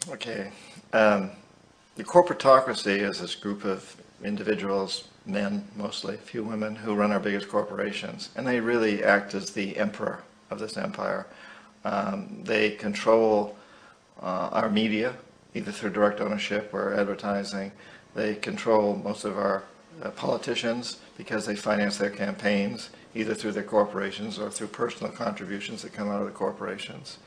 Okay. The corporatocracy is this group of individuals, men mostly, a few women, who run our biggest corporations. And they really act as the emperor of this empire. They control our media, either through direct ownership or advertising. They control most of our politicians because they finance their campaigns, either through their corporations or through personal contributions that come out of the corporations.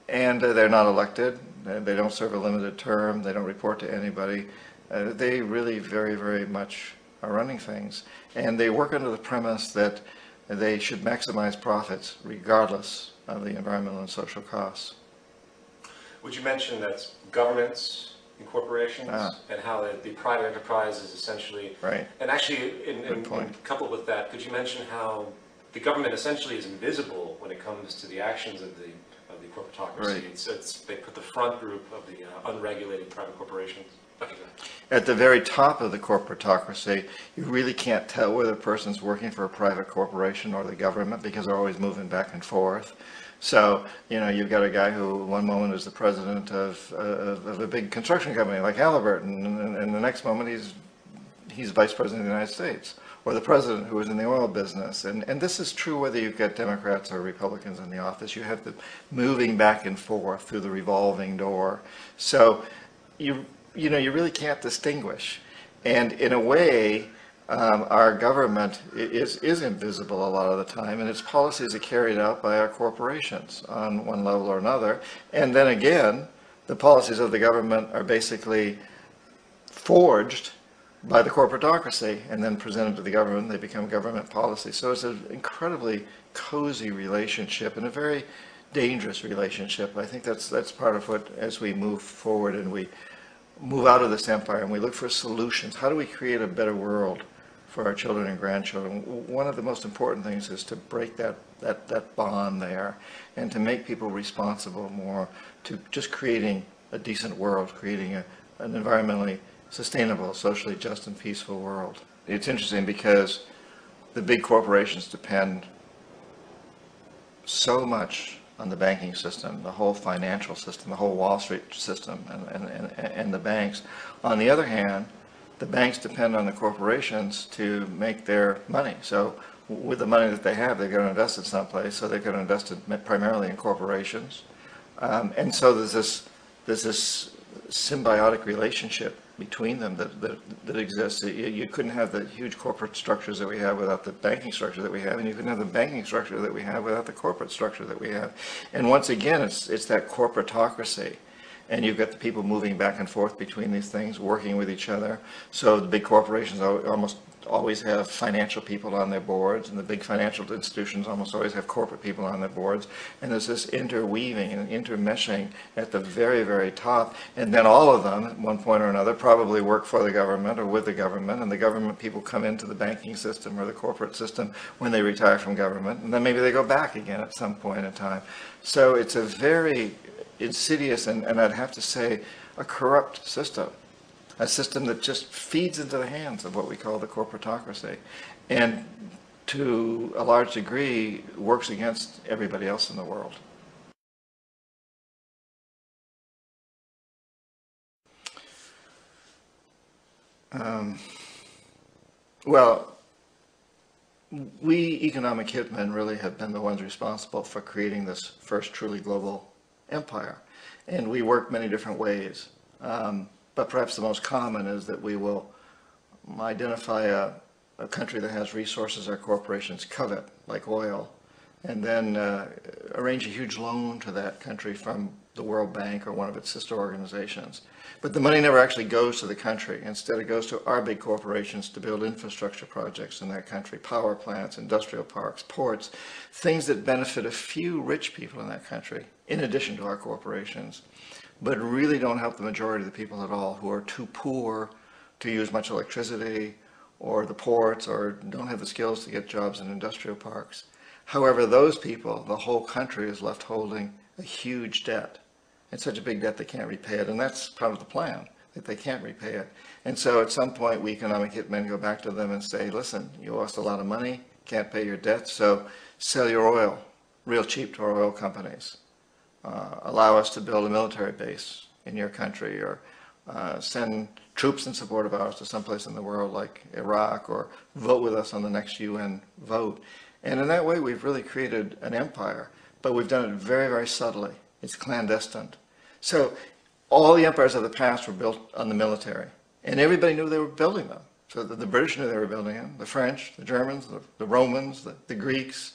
And they're not elected. They don't serve a limited term. They don't report to anybody. They really very, very much are running things. And they work under the premise that they should maximize profits regardless of the environmental and social costs. Would you mention that governments and corporations and how the private enterprise is essentially, right. And actually coupled with that, could you mention how the government essentially is invisible when it comes to the actions of the corporatocracy? Right. They put the front group of the unregulated private corporations. Okay. At the very top of the corporatocracy, you really can't tell whether a person's working for a private corporation or the government because they're always moving back and forth. So, you know, you've got a guy who one moment is the president of a big construction company like Halliburton, and the next moment he's vice president of the United States, or the president who is in the oil business. And this is true whether you've got Democrats or Republicans in the office. You have the moving back and forth through the revolving door. So you really can't distinguish. And in a way, our government is invisible a lot of the time, and its policies are carried out by our corporations on one level or another. And then again, the policies of the government are basically forged by the corporatocracy and then presented to the government. They become government policy. So it's an incredibly cozy relationship and a very dangerous relationship. I think that's part of what, as we move forward and we move out of this empire and we look for solutions, how do we create a better world for our children and grandchildren? One of the most important things is to break that bond there and to make people responsible more to just creating a decent world, creating an environmentally sustainable, socially just and peaceful world. It's interesting because the big corporations depend so much on the banking system, the whole financial system, the whole Wall Street system, and the banks. On the other hand, the banks depend on the corporations to make their money. So with the money that they have, they're going to invest it someplace, so they're going to invest it primarily in corporations. And so there's this symbiotic relationship between them that exists. You couldn't have the huge corporate structures that we have without the banking structure that we have, and you couldn't have the banking structure that we have without the corporate structure that we have. And once again, it's that corporatocracy. And you've got the people moving back and forth between these things, working with each other. So the big corporations almost always have financial people on their boards, and the big financial institutions almost always have corporate people on their boards. And there's this interweaving and intermeshing at the very, very top. And then all of them, at one point or another, probably work for the government or with the government. And the government people come into the banking system or the corporate system when they retire from government. And then maybe they go back again at some point in time. So it's a very insidious and I'd have to say a corrupt system, a system that just feeds into the hands of what we call the corporatocracy, and to a large degree works against everybody else in the world. Well, we economic hitmen really have been the ones responsible for creating this first truly global empire, and we work many different ways, but perhaps the most common is that we will identify a country that has resources our corporations covet, like oil, and then arrange a huge loan to that country from the World Bank or one of its sister organizations. But the money never actually goes to the country. Instead, it goes to our big corporations to build infrastructure projects in that country, power plants, industrial parks, ports, things that benefit a few rich people in that country, in addition to our corporations, but really don't help the majority of the people at all, who are too poor to use much electricity, or the ports, or don't have the skills to get jobs in industrial parks. However, those people, the whole country is left holding a huge debt. It's such a big debt they can't repay it, and that's part of the plan, that they can't repay it. And so at some point, we economic hitmen go back to them and say, listen, you lost a lot of money, can't pay your debt, so sell your oil real cheap to our oil companies. Allow us to build a military base in your country, or send troops in support of ours to someplace in the world like Iraq, or vote with us on the next UN vote. And in that way, we've really created an empire, but we've done it very, very subtly. It's clandestine. So all the empires of the past were built on the military, and everybody knew they were building them. So the British knew they were building them, the French, the Germans, the Romans, the Greeks,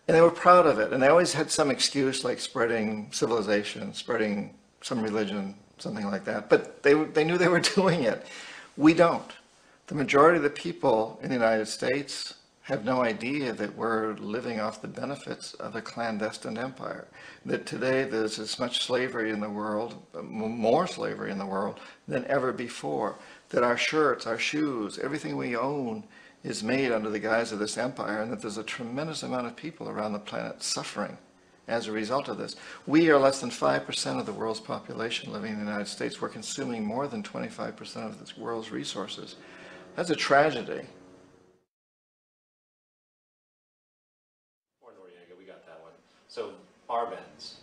and they were proud of it. And they always had some excuse, like spreading civilization, spreading some religion, something like that. But they knew they were doing it. We don't. The majority of the people in the United States have no idea that we're living off the benefits of a clandestine empire. That today there's as much slavery in the world, more slavery in the world than ever before. That our shirts, our shoes, everything we own is made under the guise of this empire, and that there's a tremendous amount of people around the planet suffering as a result of this. We are less than 5% of the world's population living in the United States. We're consuming more than 25% of this world's resources. That's a tragedy. We got that one. So Arbenz,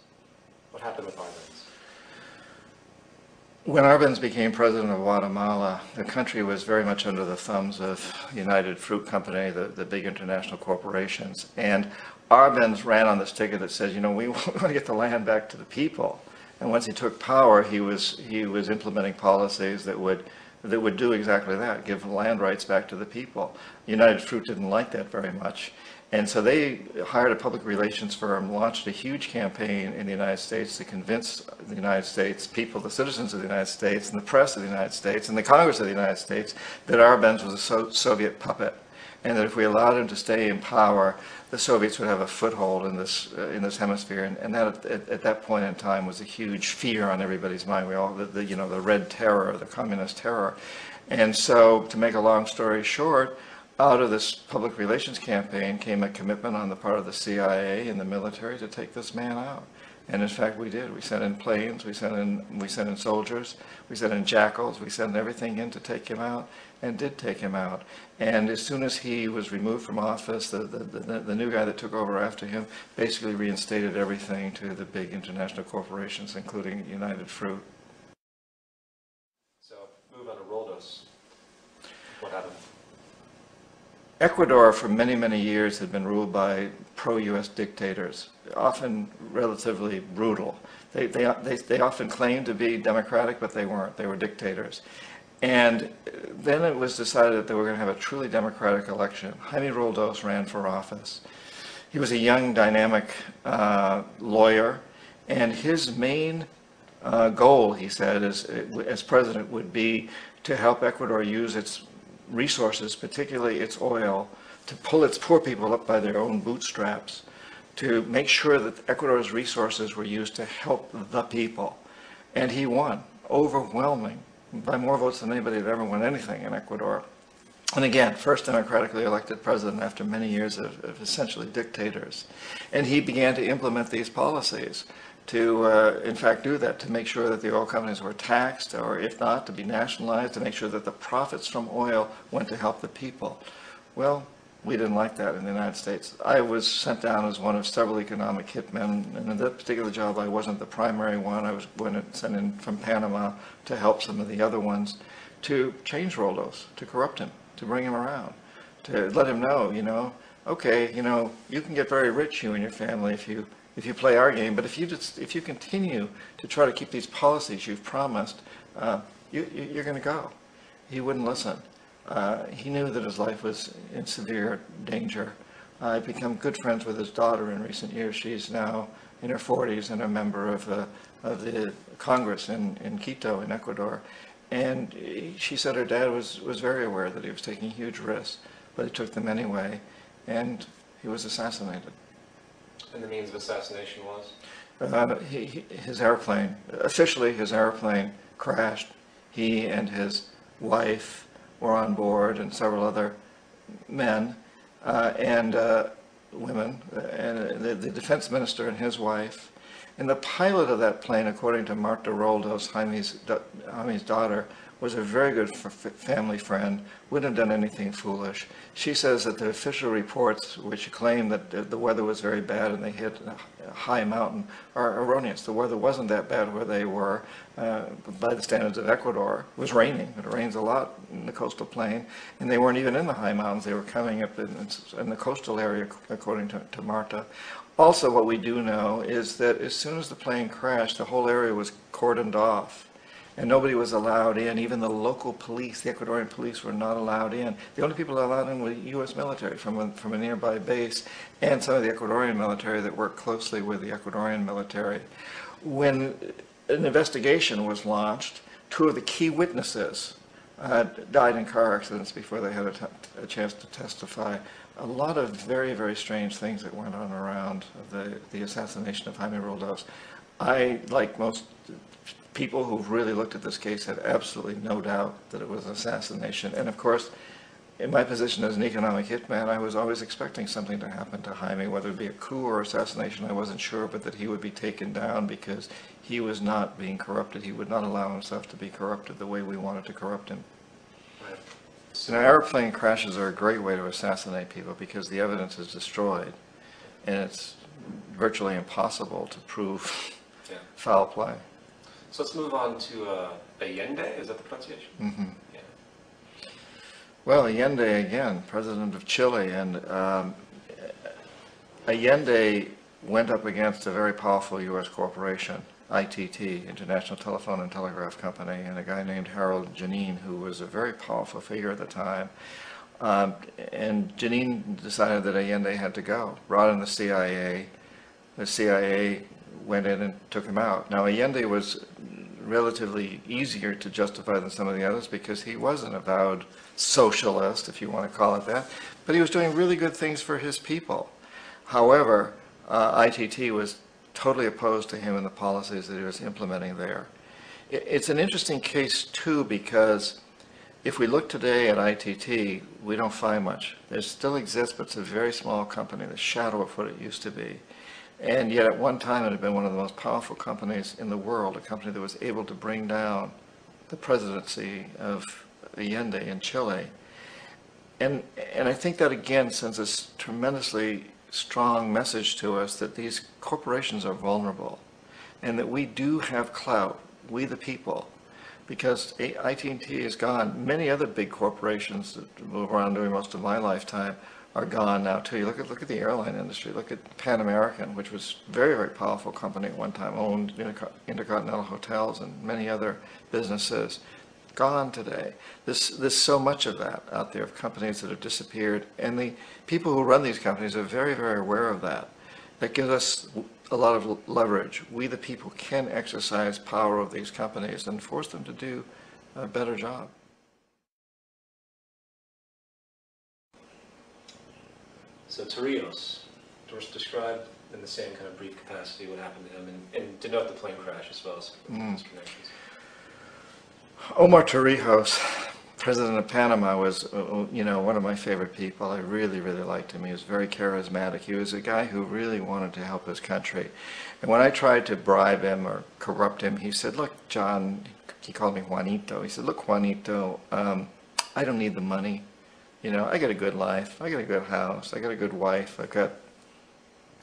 what happened with Arbenz? When Arbenz became president of Guatemala, the country was very much under the thumbs of United Fruit Company, the big international corporations. And Arbenz ran on this ticket that says, you know, we want to get the land back to the people. And once he took power, he was implementing policies that would do exactly that, give land rights back to the people. United Fruit didn't like that very much. And so they hired a public relations firm, launched a huge campaign in the United States to convince the United States people, the citizens of the United States, and the press of the United States, and the Congress of the United States, that Arbenz was a Soviet puppet, and that if we allowed him to stay in power, the Soviets would have a foothold in this hemisphere. And that at that point in time was a huge fear on everybody's mind. We all, the Red Terror, the Communist terror. And so, to make a long story short, out of this public relations campaign came a commitment on the part of the CIA and the military to take this man out. And in fact, we did. We sent in planes, we sent in soldiers, we sent in jackals, we sent everything in to take him out, and did take him out. And as soon as he was removed from office, the new guy that took over after him basically reinstated everything to the big international corporations, including United Fruit. So, move on to Roldos. What happened? Ecuador, for many, many years, had been ruled by pro-U.S. dictators, often relatively brutal. They often claimed to be democratic, but they weren't. They were dictators. And then it was decided that they were going to have a truly democratic election. Jaime Roldos ran for office. He was a young, dynamic lawyer, and his main goal, he said, as president, would be to help Ecuador use its resources, particularly its oil, to pull its poor people up by their own bootstraps, to make sure that Ecuador's resources were used to help the people. And he won, overwhelming, by more votes than anybody had ever won anything in Ecuador. And again, first democratically elected president after many years of essentially dictators. And he began to implement these policies to, in fact, do that, to make sure that the oil companies were taxed, or if not, to be nationalized, to make sure that the profits from oil went to help the people. Well, we didn't like that in the United States. I was sent down as one of several economic hitmen, and in that particular job I wasn't the primary one. I was going to send in from Panama to help some of the other ones to change Roldos, to corrupt him, to bring him around, to let him know, okay, you can get very rich, you and your family, if you play our game, but if you continue to try to keep these policies you've promised, you're going to go. He wouldn't listen. He knew that his life was in severe danger. I've become good friends with his daughter in recent years. She's now in her 40s and a member of the Congress in Quito, in Ecuador. And she said her dad was very aware that he was taking huge risks, but he took them anyway, and he was assassinated. And the means of assassination was? His airplane, officially his airplane crashed. He and his wife were on board, and several other men and women, and the defense minister and his wife. And the pilot of that plane, according to Marta Roldos, Jaime's daughter, was a very good family friend, wouldn't have done anything foolish. She says that the official reports, which claim that the weather was very bad and they hit a high mountain, are erroneous. The weather wasn't that bad where they were by the standards of Ecuador. It was raining. It rains a lot in the coastal plain, and they weren't even in the high mountains. They were coming up in the coastal area, according to Marta. Also, what we do know is that as soon as the plane crashed, the whole area was cordoned off. And nobody was allowed in. Even the local police, the Ecuadorian police, were not allowed in. The only people allowed in were U.S. military from a nearby base, and some of the Ecuadorian military that worked closely with the Ecuadorian military. When an investigation was launched, two of the key witnesses died in car accidents before they had a chance to testify. A lot of very, very strange things that went on around the assassination of Jaime Roldos. I, like most people who've really looked at this case, have absolutely no doubt that it was an assassination. And of course, in my position as an economic hitman, I was always expecting something to happen to Jaime, whether it be a coup or assassination, I wasn't sure, but that he would be taken down because he was not being corrupted. He would not allow himself to be corrupted the way we wanted to corrupt him. Right. So, airplane crashes are a great way to assassinate people because the evidence is destroyed, and it's virtually impossible to prove foul play. So let's move on to Allende, is that the pronunciation? Mm-hmm. Yeah. Well, Allende again, president of Chile, and Allende went up against a very powerful U.S. corporation, ITT, International Telephone and Telegraph Company, and a guy named Harold Janine, who was a very powerful figure at the time. And Janine decided that Allende had to go, brought in the CIA. The CIA went in and took him out. Now, Allende was relatively easier to justify than some of the others because he was an avowed socialist, if you want to call it that, but he was doing really good things for his people. However, ITT was totally opposed to him and the policies that he was implementing there. It's an interesting case, too, because if we look today at ITT, we don't find much. There still exists, but it's a very small company, the shadow of what it used to be. And yet at one time it had been one of the most powerful companies in the world, a company that was able to bring down the presidency of Allende in Chile. And I think that again sends a tremendously strong message to us that these corporations are vulnerable and that we do have clout, we the people, because ITT is gone. Many other big corporations that move around during most of my lifetime are gone now too. You look at the airline industry. Look at Pan American, which was a very, very powerful company at one time, owned Intercontinental Hotels and many other businesses. Gone today. There's so much of that out there, of companies that have disappeared, and the people who run these companies are very, very aware of that. That gives us a lot of leverage. We, the people, can exercise power of these companies and force them to do a better job. So Torrijos, describe in the same kind of brief capacity what happened to him, and denote the plane crash as well as his connections. Omar Torrijos, president of Panama, was, one of my favorite people. I really, really liked him. He was very charismatic. He was a guy who really wanted to help his country. And when I tried to bribe him or corrupt him, he said, "Look, John," he called me Juanito. He said, "Look, Juanito, I don't need the money. I got a good life, I got a good house, I got a good wife, I've got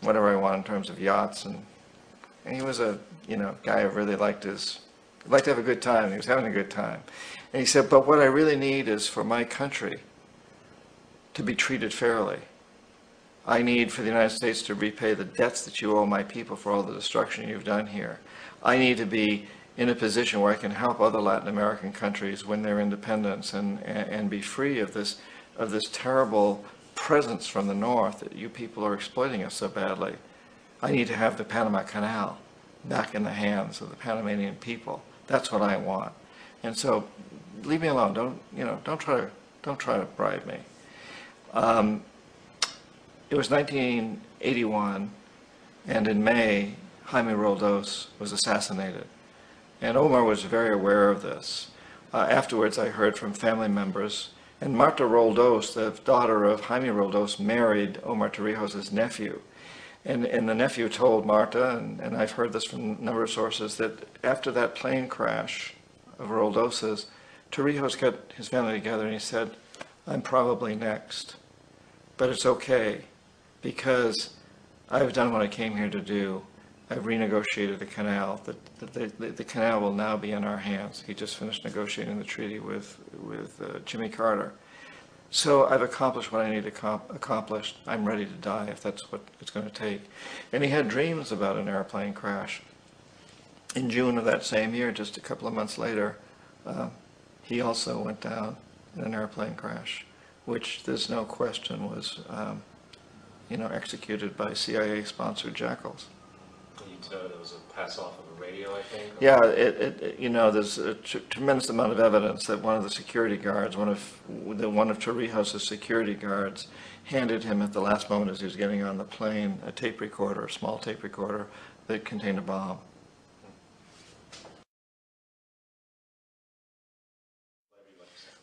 whatever I want in terms of yachts." And he was a, guy who really liked to have a good time. He was having a good time. And he said, "But what I really need is for my country to be treated fairly. I need for the United States to repay the debts that you owe my people for all the destruction you've done here. I need to be in a position where I can help other Latin American countries win their independence and be free of this terrible presence from the north that you people are exploiting us so badly. I need to have the Panama Canal back in the hands of the Panamanian people. That's what I want. And so, leave me alone. Don't try to bribe me." It was 1981, and in May, Jaime Roldos was assassinated. And Omar was very aware of this. Afterwards, I heard from family members. And Marta Roldos, the daughter of Jaime Roldos, married Omar Torrijos' nephew. And the nephew told Marta, and I've heard this from a number of sources, that after that plane crash of Roldos's, Torrijos got his family together and he said, I'm probably next, but it's okay because I've done what I came here to do. I've renegotiated the canal. The canal will now be in our hands. He just finished negotiating the treaty with Jimmy Carter. So I've accomplished what I need to accomplish. I'm ready to die if that's what it's going to take. And he had dreams about an airplane crash. In June of that same year, just a couple of months later, he also went down in an airplane crash, which there's no question was, executed by CIA-sponsored jackals. You said it was a pass-off of a radio, I think? Yeah, there's a tremendous amount of evidence that one of the security guards, one of Torrijos' security guards, handed him at the last moment as he was getting on the plane a tape recorder, a small tape recorder that contained a bomb.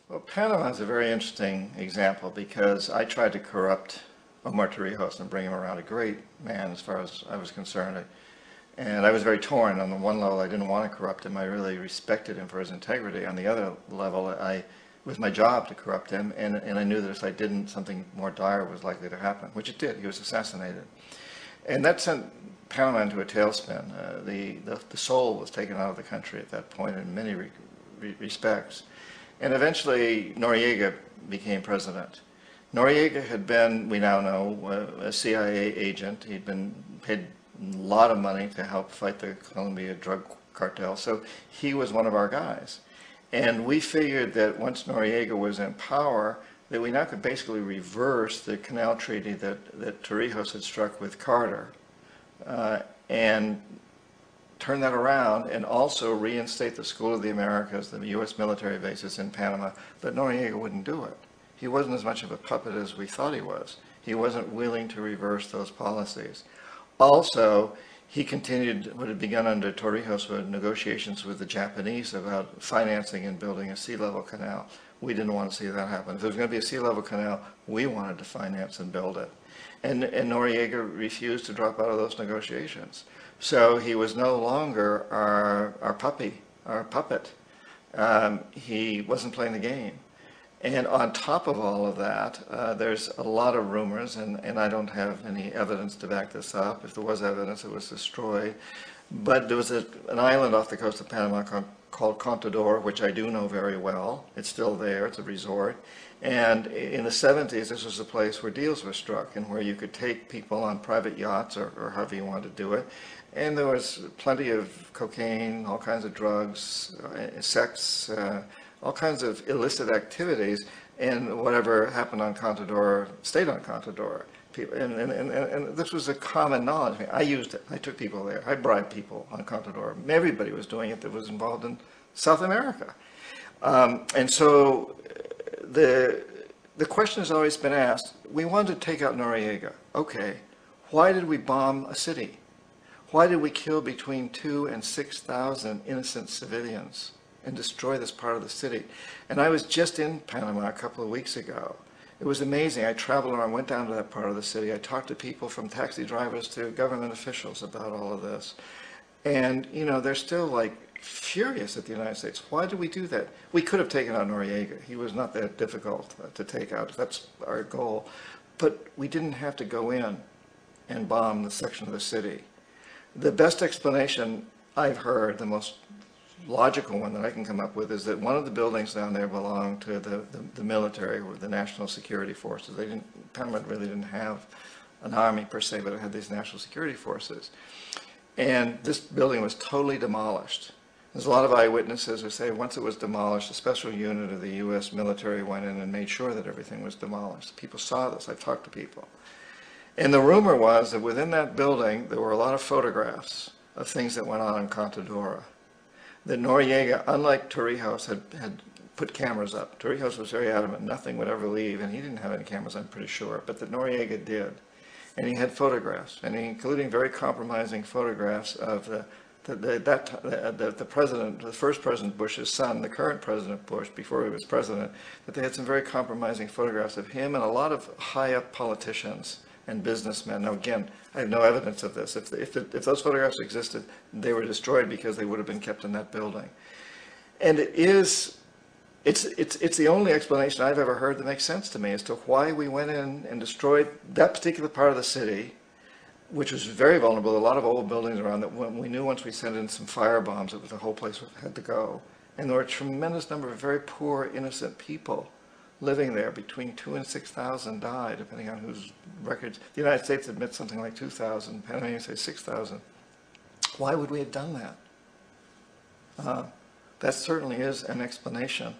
Well, Panama is a very interesting example because I tried to corrupt Omar Torrijos and bring him around, a great man as far as I was concerned. And I was very torn. On the one level, I didn't want to corrupt him. I really respected him for his integrity. On the other level, it was my job to corrupt him, and I knew that if I didn't, something more dire was likely to happen, which it did. He was assassinated. And that sent Panama into a tailspin. The soul was taken out of the country at that point in many respects. And eventually, Noriega became president. Noriega had been, we now know, a CIA agent. He'd been paid a lot of money to help fight the Colombia drug cartel. So he was one of our guys. And we figured that once Noriega was in power, that we now could basically reverse the canal treaty that Torrijos had struck with Carter and turn that around and also reinstate the School of the Americas, the U.S. military bases in Panama. But Noriega wouldn't do it. He wasn't as much of a puppet as we thought he was. He wasn't willing to reverse those policies. Also, he continued what had begun under Torrijos with negotiations with the Japanese about financing and building a sea level canal. We didn't want to see that happen. If there was going to be a sea level canal, we wanted to finance and build it. And Noriega refused to drop out of those negotiations. So he was no longer our puppet. He wasn't playing the game. And on top of all of that, there's a lot of rumors, and I don't have any evidence to back this up. If there was evidence, it was destroyed. But there was an island off the coast of Panama called Contador, which I do know very well. It's still there. It's a resort. And in the 70s, this was a place where deals were struck and where you could take people on private yachts or however you wanted to do it. And there was plenty of cocaine, all kinds of drugs, sex, all kinds of illicit activities, and whatever happened on Contador stayed on Contador. And this was a common knowledge. I mean, I used it. I took people there. I bribed people on Contador. Everybody was doing it that was involved in South America. And so the question has always been asked, we wanted to take out Noriega. Okay, why did we bomb a city? Why did we kill between 2,000 and 6,000 innocent civilians and destroy this part of the city? And I was just in Panama a couple of weeks ago. It was amazing. I traveled around, went down to that part of the city. I talked to people from taxi drivers to government officials about all of this. And, they're still like furious at the United States. Why did we do that? We could have taken out Noriega. He was not that difficult to take out. That's our goal. But we didn't have to go in and bomb the section of the city. The best explanation I've heard, the most logical one that I can come up with, is that one of the buildings down there belonged to the military, or the national security forces. Panama really didn't have an army per se, but it had these national security forces. And this building was totally demolished. There's a lot of eyewitnesses who say once it was demolished, a special unit of the U.S. military went in and made sure that everything was demolished. People saw this. I've talked to people. And the rumor was that within that building, there were a lot of photographs of things that went on in Contadora. That Noriega, unlike Torrijos, had put cameras up. Torrijos was very adamant nothing would ever leave, and he didn't have any cameras, I'm pretty sure, but that Noriega did. And he had photographs, and including very compromising photographs of the president, the first President Bush's son, the current President Bush, before he was president, that they had some very compromising photographs of him and a lot of high-up politicians and businessmen. Now again, I have no evidence of this. If those photographs existed, they were destroyed because they would have been kept in that building. And it is It's the only explanation I've ever heard that makes sense to me as to why we went in and destroyed that particular part of the city, which was very vulnerable. A lot of old buildings around that when we knew once we sent in some fire bombs that the whole place had to go. And there were a tremendous number of very poor, innocent people living there. Between 2,000 and 6,000 died, depending on whose records. The United States admits something like 2,000. Panama says 6,000. Why would we have done that? That certainly is an explanation.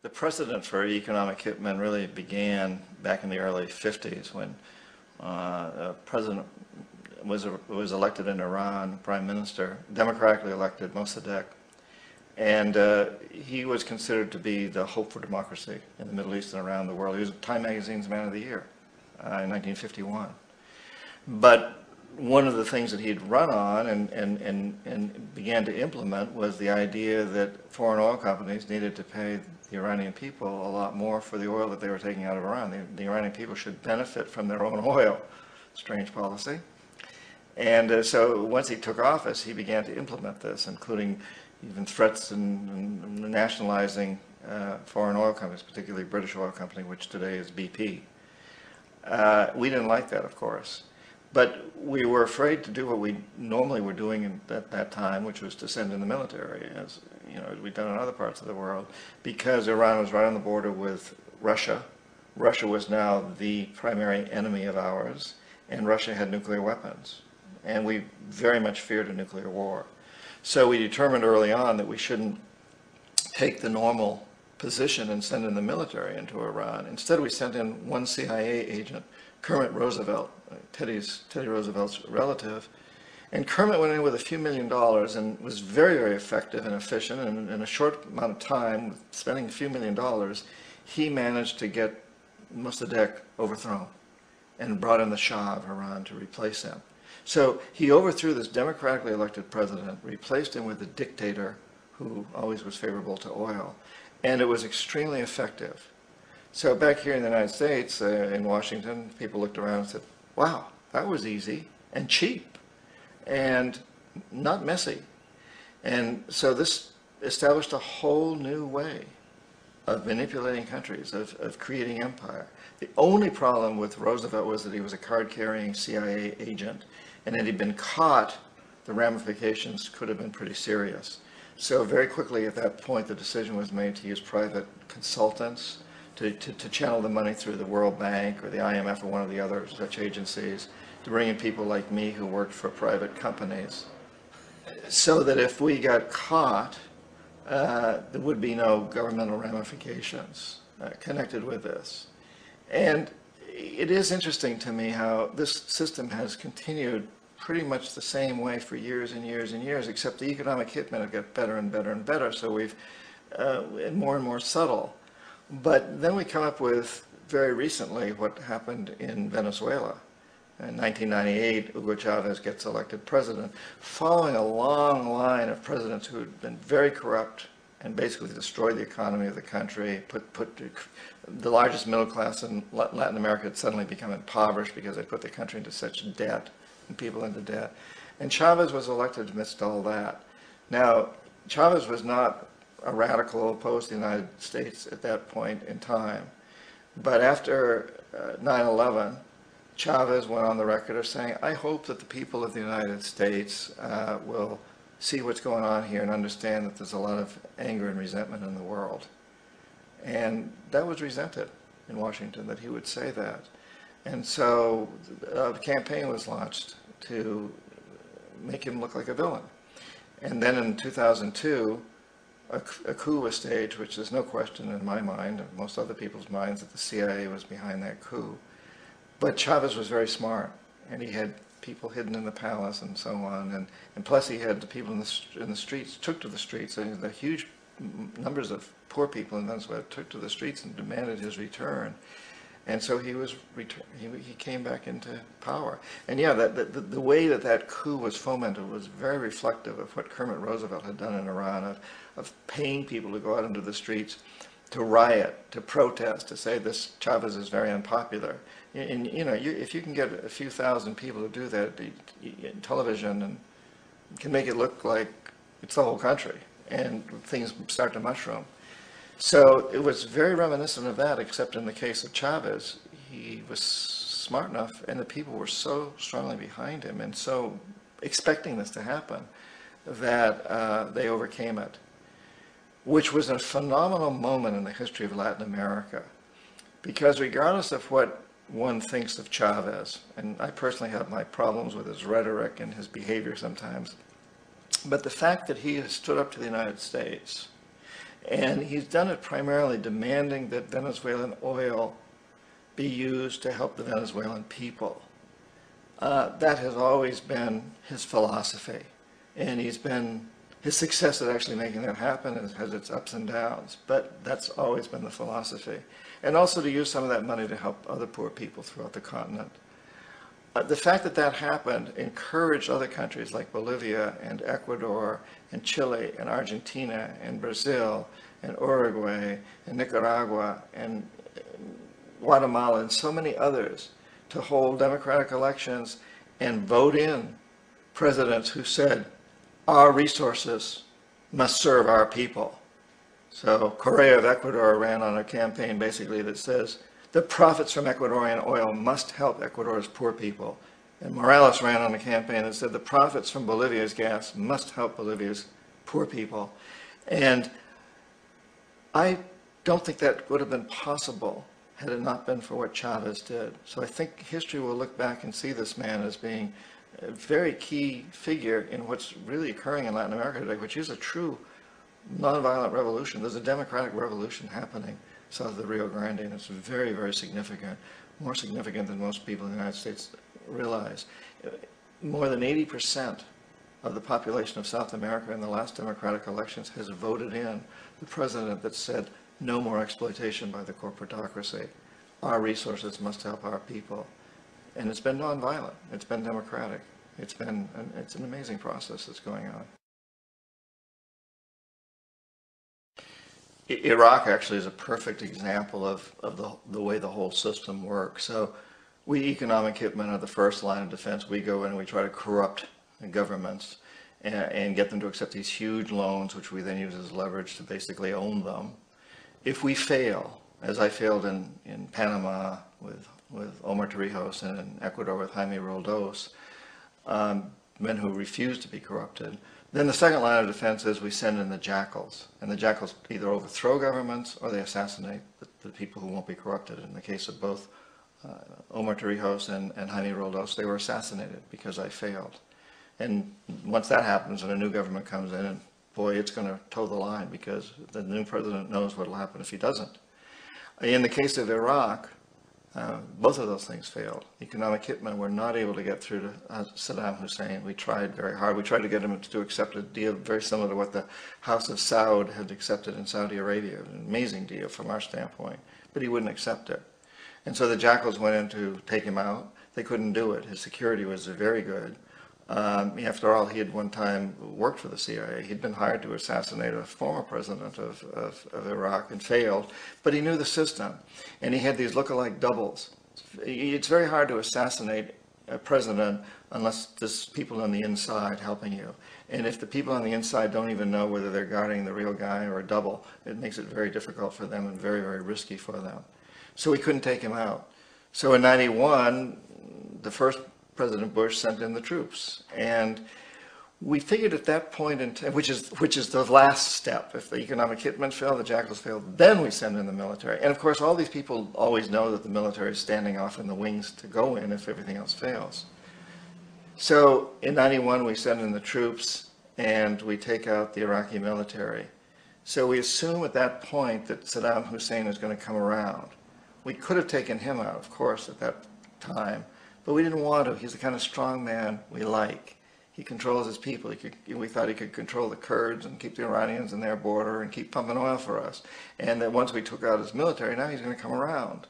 The precedent for economic hitmen really began back in the early 50s when a president was elected in Iran, prime minister, democratically elected, Mossadegh, and he was considered to be the hope for democracy in the Middle East and around the world. He was Time Magazine's Man of the Year in 1951. But one of the things that he'd run on and began to implement was the idea that foreign oil companies needed to pay the Iranian people a lot more for the oil that they were taking out of Iran. The Iranian people should benefit from their own oil. Strange policy. And so once he took office, he began to implement this, including even threats and nationalizing foreign oil companies, particularly British Oil Company, which today is BP. We didn't like that, of course. But we were afraid to do what we normally were doing at that time, which was to send in the military, as we've done in other parts of the world, because Iran was right on the border with Russia. Russia was now the primary enemy of ours, and Russia had nuclear weapons. And we very much feared a nuclear war. So we determined early on that we shouldn't take the normal position and send in the military into Iran. Instead, we sent in one CIA agent, Kermit Roosevelt, Teddy Roosevelt's relative. And Kermit went in with a few $1 million and was very, very effective and efficient. And in a short amount of time, spending a few $1 million, he managed to get Mossadegh overthrown and brought in the Shah of Iran to replace him. So he overthrew this democratically elected president, replaced him with a dictator who always was favorable to oil. And it was extremely effective. So back here in the United States, in Washington, people looked around and said, wow, that was easy and cheap and not messy. And so this established a whole new way of manipulating countries, of creating empire. The only problem with Roosevelt was that he was a card-carrying CIA agent, and had he been caught, the ramifications could have been pretty serious. So very quickly at that point, the decision was made to use private consultants to channel the money through the World Bank or the IMF or one of the other such agencies, to bring in people like me who worked for private companies, so that if we got caught, there would be no governmental ramifications connected with this. And it is interesting to me how this system has continued pretty much the same way for years and years and years, except the economic hitmen have got better and better and better, so we've more and more subtle. But then we come up with, very recently, what happened in Venezuela. In 1998, Hugo Chavez gets elected president, following a long line of presidents who had been very corrupt and basically destroyed the economy of the country, put the largest middle class in Latin America had suddenly become impoverished because they put the country into such debt and people into debt. And Chavez was elected amidst all that. Now, Chavez was not a radical opposed to the United States at that point in time. But after 9/11, Chavez went on the record of saying, I hope that the people of the United States will see what's going on here and understand that there's a lot of anger and resentment in the world. And that was resented in Washington, that he would say that. And so the campaign was launched to make him look like a villain. And then in 2002, a coup was staged, which there's no question in my mind, and most other people's minds, that the CIA was behind that coup. But Chavez was very smart, and he had people hidden in the palace and so on, and plus he had the people in the streets, took to the streets, and the huge numbers of poor people in Venezuela took to the streets and demanded his return. And so he came back into power. And yeah, the way that coup was fomented was very reflective of what Kermit Roosevelt had done in Iran, of paying people to go out into the streets, to riot, to protest, to say this Chavez is very unpopular. And if you can get a few thousand people to do that, television and can make it look like it's the whole country. and things start to mushroom. So it was very reminiscent of that, except in the case of Chavez, he was smart enough, and the people were so strongly behind him and so expecting this to happen that they overcame it, which was a phenomenal moment in the history of Latin America. Because regardless of what one thinks of Chavez, and I personally have my problems with his rhetoric and his behavior sometimes, but the fact that he has stood up to the United States, and he's done it primarily demanding that Venezuelan oil be used to help the Venezuelan people. That has always been his philosophy, and his success at actually making that happen has its ups and downs, but that's always been the philosophy. And also to use some of that money to help other poor people throughout the continent. The fact that that happened encouraged other countries like Bolivia and Ecuador and Chile and Argentina and Brazil and Uruguay and Nicaragua and Guatemala and so many others to hold democratic elections and vote in presidents who said, our resources must serve our people. So Correa of Ecuador ran on a campaign basically that says, the profits from Ecuadorian oil must help Ecuador's poor people. And Morales ran on a campaign that said the profits from Bolivia's gas must help Bolivia's poor people. And I don't think that would have been possible had it not been for what Chavez did. So I think history will look back and see this man as being a very key figure in what's really occurring in Latin America today, which is a true nonviolent revolution. There's a democratic revolution happening south of the Rio Grande, and it's very, very significant, more significant than most people in the United States realize. More than 80% of the population of South America in the last democratic elections has voted in the president that said, no more exploitation by the corporatocracy. Our resources must help our people. And it's been nonviolent. It's been democratic. It's an amazing process that's going on. Iraq actually is a perfect example of the way the whole system works. So we economic hitmen are the first line of defense. We go in and we try to corrupt governments and get them to accept these huge loans, which we then use as leverage to basically own them. If we fail, as I failed in Panama with Omar Torrijos and in Ecuador with Jaime Roldos, men who refuse to be corrupted, then the second line of defense is we send in the jackals. And the jackals either overthrow governments or they assassinate the people who won't be corrupted. In the case of both Omar Torrijos and Jaime Roldos, they were assassinated because I failed. And once that happens and a new government comes in, and boy, it's going to toe the line because the new president knows what will happen if he doesn't. In the case of Iraq, both of those things failed. Economic hitmen were not able to get through to Saddam Hussein. We tried very hard. We tried to get him to accept a deal very similar to what the House of Saud had accepted in Saudi Arabia, an amazing deal from our standpoint, but he wouldn't accept it. And so the jackals went in to take him out. They couldn't do it. His security was very good. After all, he had one time worked for the CIA. He'd been hired to assassinate a former president of Iraq and failed, but he knew the system, and he had these look-alike doubles. It's very hard to assassinate a president unless there's people on the inside helping you. And if the people on the inside don't even know whether they're guarding the real guy or a double, it makes it very difficult for them and very, very risky for them. So we couldn't take him out. So in '91, the first President Bush sent in the troops, and we figured at that point, which is the last step. If the economic hitmen fail, the jackals fail, then we send in the military. And of course, all these people always know that the military is standing off in the wings to go in if everything else fails. So in '91, we send in the troops, and we take out the Iraqi military. So we assume at that point that Saddam Hussein is going to come around. We could have taken him out, of course, at that time. But we didn't want to. He's the kind of strong man we like. He controls his people. We thought he could control the Kurds and keep the Iranians in their border and keep pumping oil for us. And that once we took out his military, now he's going to come around.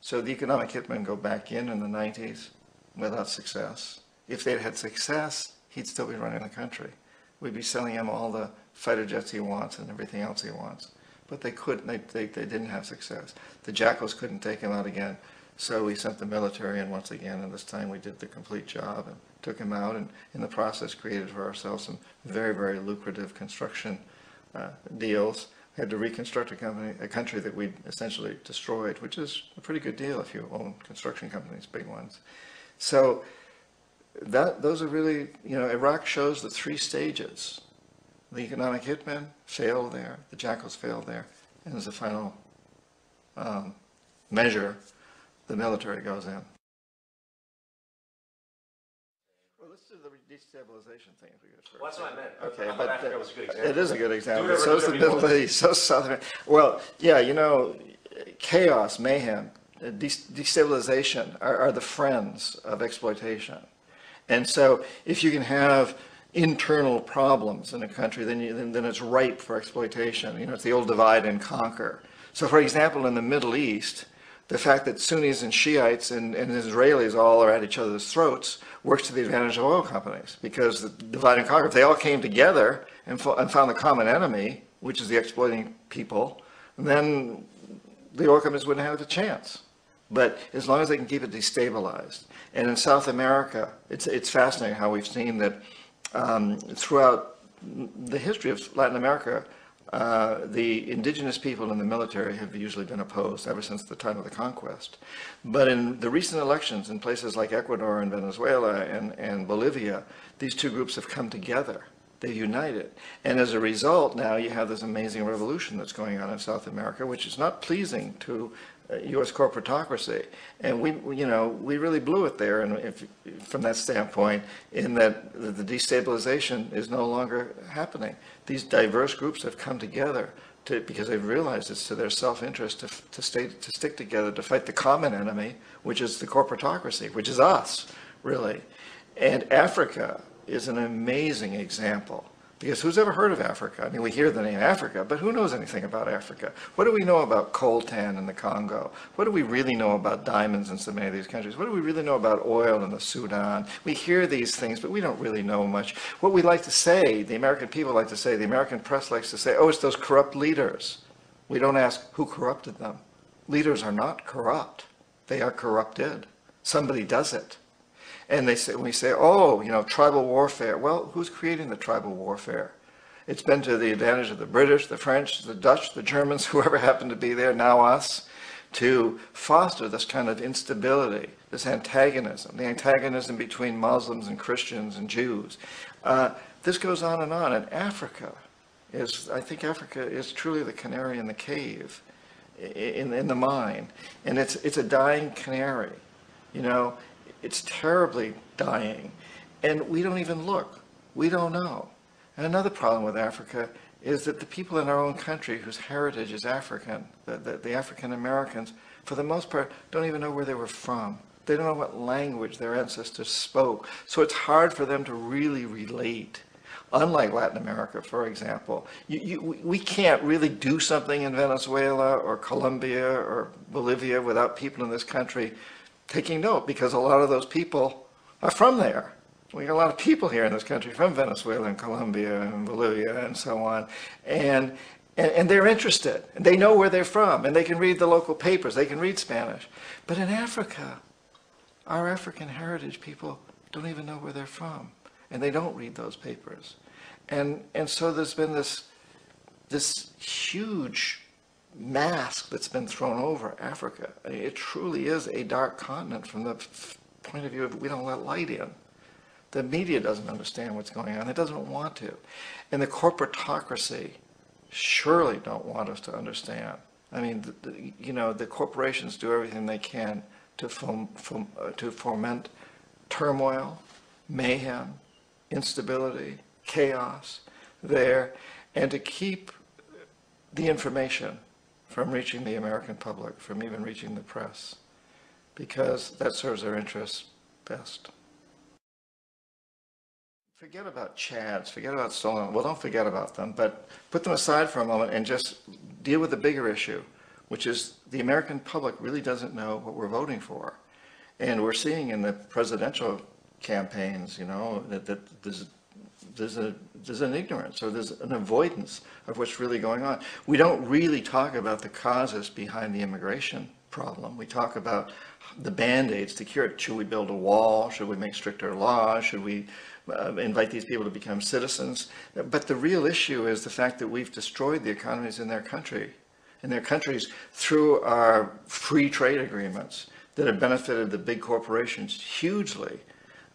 So the economic hitmen go back in the '90s without success. If they'd had success, he'd still be running the country. We'd be selling him all the fighter jets he wants and everything else he wants. But they couldn't. They didn't have success. The jackals couldn't take him out again. So we sent the military in once again, and this time we did the complete job and took him out, and in the process created for ourselves some very, very lucrative construction deals. We had to reconstruct a country that we essentially destroyed, which is a pretty good deal if you own construction companies, big ones. So those are really, Iraq shows the three stages. The economic hitmen failed there, the Jackals failed there, and as a final measure, the military goes in. Well, let's do the destabilization thing if we go first. Well, that's what I meant. Okay, I thought Africa was a good example. It is a good example. So is the Middle East, so South America. Well, yeah, chaos, mayhem, destabilization are the friends of exploitation. And so if you can have internal problems in a country, then it's ripe for exploitation. It's the old divide and conquer. So for example, in the Middle East, the fact that Sunnis and Shiites and Israelis all are at each other's throats works to the advantage of oil companies, because the divide and conquer, if they all came together and found the common enemy, which is the exploiting people, then the oil companies wouldn't have a chance. But as long as they can keep it destabilized. And in South America, it's fascinating how we've seen that throughout the history of Latin America, the indigenous people in the military have usually been opposed ever since the time of the conquest. But in the recent elections in places like Ecuador and Venezuela and Bolivia, these two groups have come together. They've united. And as a result, now you have this amazing revolution that's going on in South America, which is not pleasing to U.S. corporatocracy. And we really blew it there, and from that standpoint, in that the destabilization is no longer happening. These diverse groups have come together because they've realized it's to their self-interest to stick together to fight the common enemy, which is the corporatocracy, which is us, really. And Africa is an amazing example. Because who's ever heard of Africa? I mean, we hear the name Africa, but who knows anything about Africa? What do we know about coltan in the Congo? What do we really know about diamonds in so many of these countries? What do we really know about oil in the Sudan? We hear these things, but we don't really know much. What we like to say, the American people like to say, the American press likes to say, oh, it's those corrupt leaders. We don't ask who corrupted them. Leaders are not corrupt. They are corrupted. Somebody does it. And we say, oh, tribal warfare. Well, who's creating the tribal warfare? It's been to the advantage of the British, the French, the Dutch, the Germans, whoever happened to be there, now us, to foster this kind of instability, this antagonism, the antagonism between Muslims and Christians and Jews. This goes on, and Africa I think Africa is truly the canary in the cave, in the mine. And it's a dying canary, It's terribly dying, and we don't even look. We don't know. And another problem with Africa is that the people in our own country whose heritage is African, the African Americans, for the most part, don't even know where they were from. They don't know what language their ancestors spoke. So it's hard for them to really relate. Unlike Latin America, for example, we can't really do something in Venezuela or Colombia or Bolivia without people in this country taking note, because a lot of those people are from there. We got a lot of people here in this country from Venezuela and Colombia and Bolivia and so on, and they're interested, and they know where they're from, and they can read the local papers, they can read Spanish. But in Africa, our African heritage people don't even know where they're from, and they don't read those papers. And so there's been this huge mask that's been thrown over Africa. I mean, it truly is a dark continent from the point of view of we don't let light in. The media doesn't understand what's going on. It doesn't want to. And the corporatocracy surely don't want us to understand. I mean, the corporations do everything they can to foment turmoil, mayhem, instability, chaos there, and to keep the information from reaching the American public, from even reaching the press, because that serves their interests best. Forget about Chads, forget about Stolen. Well, don't forget about them, but put them aside for a moment and just deal with the bigger issue, which is the American public really doesn't know what we're voting for. And we're seeing in the presidential campaigns, that there's an ignorance, or there's an avoidance of what's really going on. We don't really talk about the causes behind the immigration problem. We talk about the band-aids to cure it. Should we build a wall? Should we make stricter laws? Should we invite these people to become citizens. But the real issue is the fact that we've destroyed the economies in their countries through our free trade agreements that have benefited the big corporations hugely,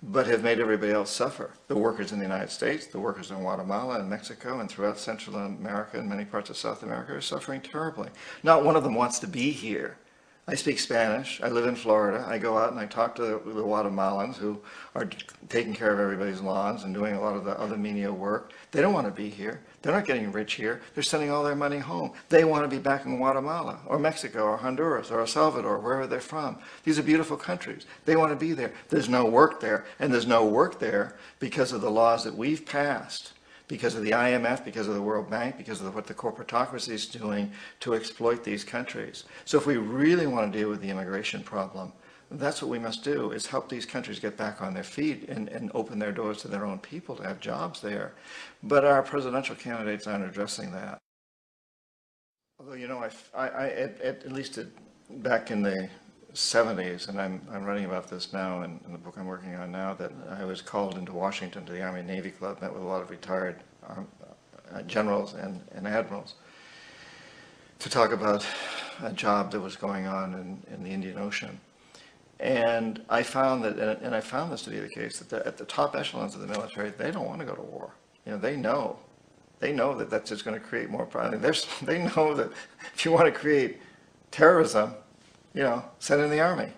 but have made everybody else suffer. The workers in the United States, the workers in Guatemala and Mexico and throughout Central America and many parts of South America are suffering terribly. Not one of them wants to be here. I speak Spanish. I live in Florida. I go out and I talk to the Guatemalans who are taking care of everybody's lawns and doing a lot of the other menial work. They don't want to be here. They're not getting rich here. They're sending all their money home. They want to be back in Guatemala or Mexico or Honduras or El Salvador, wherever they're from. These are beautiful countries. They want to be there. There's no work there. And there's no work there because of the laws that we've passed, because of the IMF, because of the World Bank, because of what the corporatocracy is doing to exploit these countries. So if we really want to deal with the immigration problem, that's what we must do, is help these countries get back on their feet and open their doors to their own people to have jobs there. But our presidential candidates aren't addressing that. Although, you know, at least back in the 70s, and I'm writing about this now in the book I'm working on now, that I was called into Washington to the Army Navy Club, met with a lot of retired generals and admirals to talk about a job that was going on in the Indian Ocean. And I found that, and I found this to be the case, that at the top echelons of the military, they don't want to go to war. You know, they know that that's just going to create more problems. They know that if you want to create terrorism, you know, send in the army.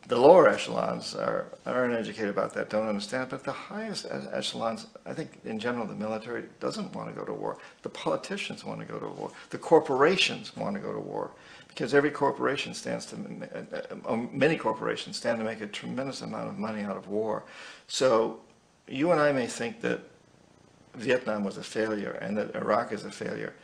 The lower echelons are uneducated about that, don't understand, but the highest echelons, I think in general the military doesn't want to go to war. The politicians want to go to war. The corporations want to go to war, because every corporation stands to, many corporations stand to make a tremendous amount of money out of war. So you and I may think that Vietnam was a failure and that Iraq is a failure,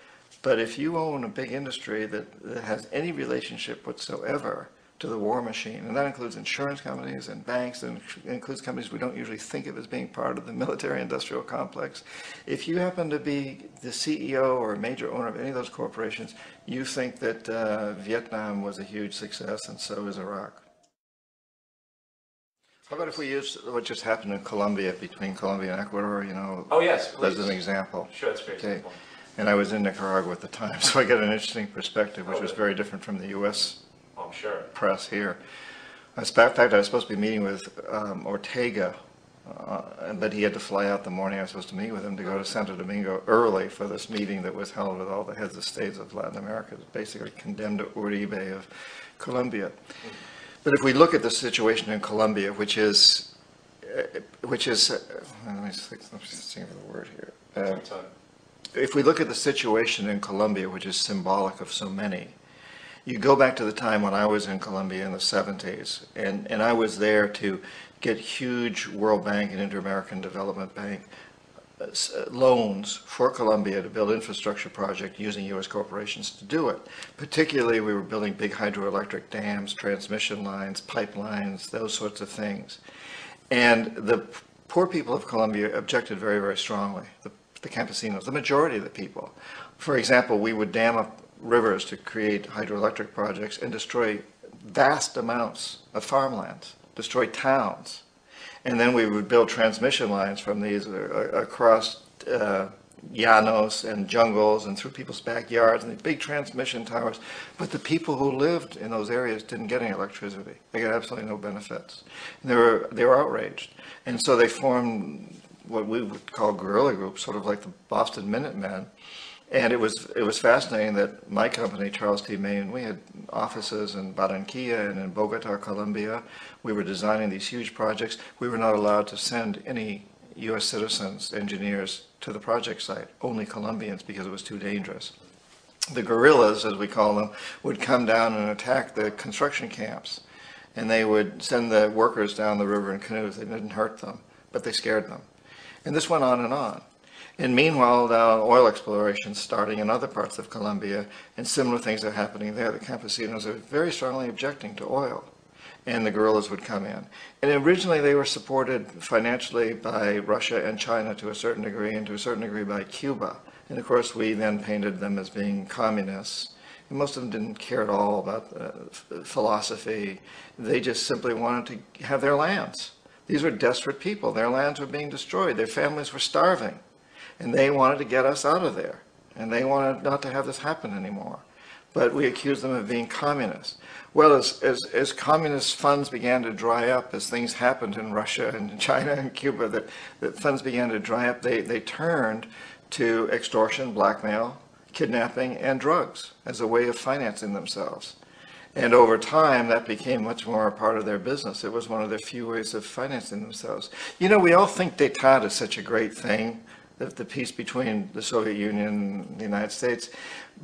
but if you own a big industry that has any relationship whatsoever to the war machine, and that includes insurance companies and banks, and includes companies we don't usually think of as being part of the military-industrial complex. If you happen to be the CEO or a major owner of any of those corporations, you think that Vietnam was a huge success, and so is Iraq. How about if we use what just happened in Colombia, between Colombia and Ecuador, you know? Oh, yes, please. As an example. Sure, that's a great example. And I was in Nicaragua at the time, so I got an interesting perspective, which was very different from the U.S. press here. In fact, I was supposed to be meeting with Ortega, but he had to fly out the morning I was supposed to meet with him to go to Santo Domingo early for this meeting that was held with all the heads of states of Latin America. It basically condemned Uribe of Colombia. But if we look at the situation in Colombia, which is let me think of the word here. If we look at the situation in Colombia, which is symbolic of so many, you go back to the time when I was in Colombia in the 70s, and I was there to get huge World Bank and Inter-American Development Bank loans for Colombia to build infrastructure projects using U.S. corporations to do it. Particularly, we were building big hydroelectric dams, transmission lines, pipelines, those sorts of things. And the poor people of Colombia objected very, very strongly, the campesinos, the majority of the people. For example, we would dam up rivers to create hydroelectric projects and destroy vast amounts of farmlands, destroy towns. And then we would build transmission lines from these across llanos and jungles and through people's backyards and these big transmission towers. But the people who lived in those areas didn't get any electricity. They got absolutely no benefits. And they were outraged. And so they formed what we would call guerrilla groups, sort of like the Boston Minutemen. And it was fascinating that my company, Charles T. Main, we had offices in Barranquilla and in Bogota, Colombia. We were designing these huge projects. We were not allowed to send any U.S. citizens, engineers, to the project site, only Colombians, because it was too dangerous. The guerrillas, as we call them, would come down and attack the construction camps. And they would send the workers down the river in canoes. They didn't hurt them, but they scared them. And this went on and on. And meanwhile, now oil exploration starting in other parts of Colombia, and similar things are happening there. The campesinos are very strongly objecting to oil, and the guerrillas would come in. And originally they were supported financially by Russia and China to a certain degree, and to a certain degree by Cuba. And of course we then painted them as being communists. And most of them didn't care at all about philosophy. They just simply wanted to have their lands. These were desperate people. Their lands were being destroyed. Their families were starving. And they wanted to get us out of there. And they wanted not to have this happen anymore. But we accused them of being communists. Well, as communist funds began to dry up, as things happened in Russia and China and Cuba, that funds began to dry up, they turned to extortion, blackmail, kidnapping, and drugs as a way of financing themselves. And over time, that became much more a part of their business. It was one of their few ways of financing themselves. You know, we all think détente is such a great thing, the peace between the Soviet Union and the United States.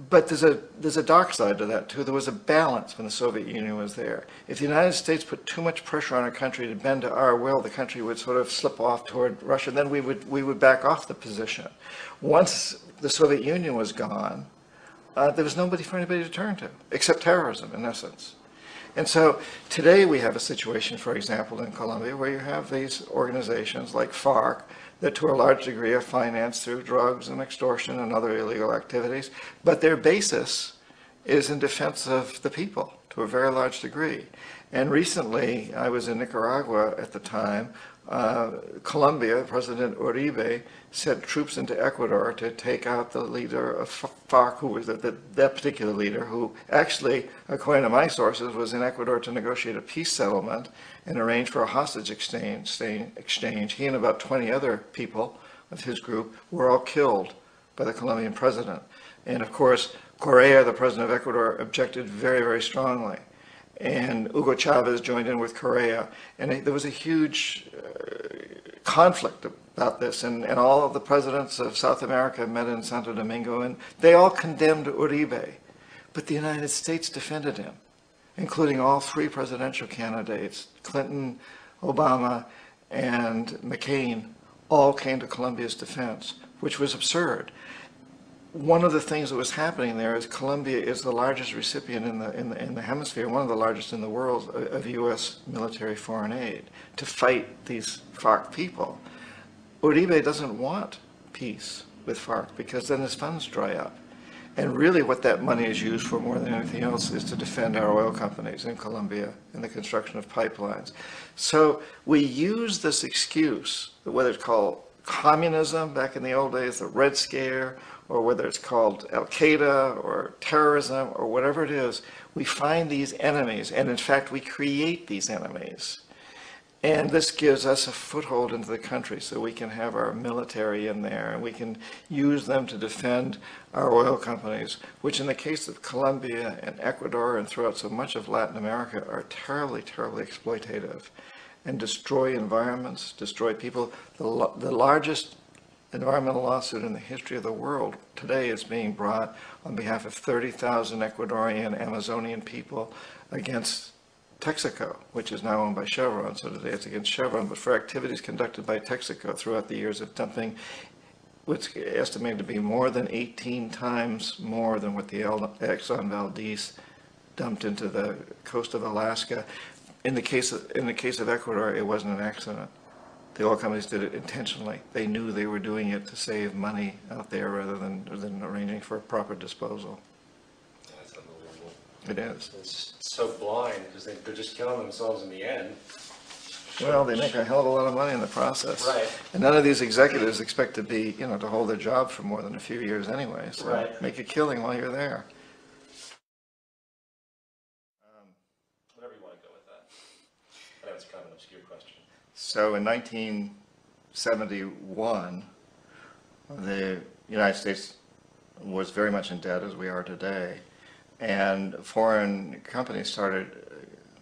But there's a dark side to that, too. There was a balance when the Soviet Union was there. If the United States put too much pressure on a country to bend to our will, the country would sort of slip off toward Russia, and then we would back off the position. Once the Soviet Union was gone, there was nobody for anybody to turn to, except terrorism, in essence. And so today we have a situation, for example, in Colombia, where you have these organizations like FARC that to a large degree are financed through drugs and extortion and other illegal activities, but their basis is in defense of the people to a very large degree. And recently, I was in Nicaragua at the time. Colombia, President Uribe, sent troops into Ecuador to take out the leader of FARC, who was that particular leader, who actually, according to my sources, was in Ecuador to negotiate a peace settlement and arrange for a hostage exchange. He and about 20 other people of his group were all killed by the Colombian president. And of course, Correa, the president of Ecuador, objected very, very strongly. And Hugo Chavez joined in with Correa, and there was a huge conflict about this, and all of the presidents of South America met in Santo Domingo, and they all condemned Uribe, but the United States defended him, including all three presidential candidates, Clinton, Obama, and McCain, all came to Colombia's defense, which was absurd. One of the things that was happening there is Colombia is the largest recipient in the hemisphere, one of the largest in the world, of U.S. military foreign aid to fight these FARC people. Uribe doesn't want peace with FARC because then his funds dry up. And really what that money is used for more than anything else is to defend our oil companies in Colombia and the construction of pipelines. So we use this excuse, whether it's called communism back in the old days, the Red Scare, or whether it's called Al-Qaeda or terrorism or whatever it is, we find these enemies, and in fact we create these enemies. And this gives us a foothold into the country so we can have our military in there and we can use them to defend our oil companies, which in the case of Colombia and Ecuador and throughout so much of Latin America are terribly, terribly exploitative and destroy environments, destroy people. The largest environmental lawsuit in the history of the world today is being brought on behalf of 30,000 Ecuadorian Amazonian people against Texaco, which is now owned by Chevron. So today it's against Chevron, but for activities conducted by Texaco throughout the years of dumping what's estimated to be more than 18 times more than what the Exxon Valdez dumped into the coast of Alaska. In the case of Ecuador, it wasn't an accident. The oil companies did it intentionally. They knew they were doing it to save money out there rather than arranging for proper disposal. That's unbelievable. It is. It's so blind because they're just killing themselves in the end. Well, they make a hell of a lot of money in the process. Right. And none of these executives expect to be, to hold their job for more than a few years anyway. So right. Make a killing while you're there. Whatever you want to go with that. I know it's kind of an obscure question. So in 1971, the United States was very much in debt as we are today, and foreign companies started,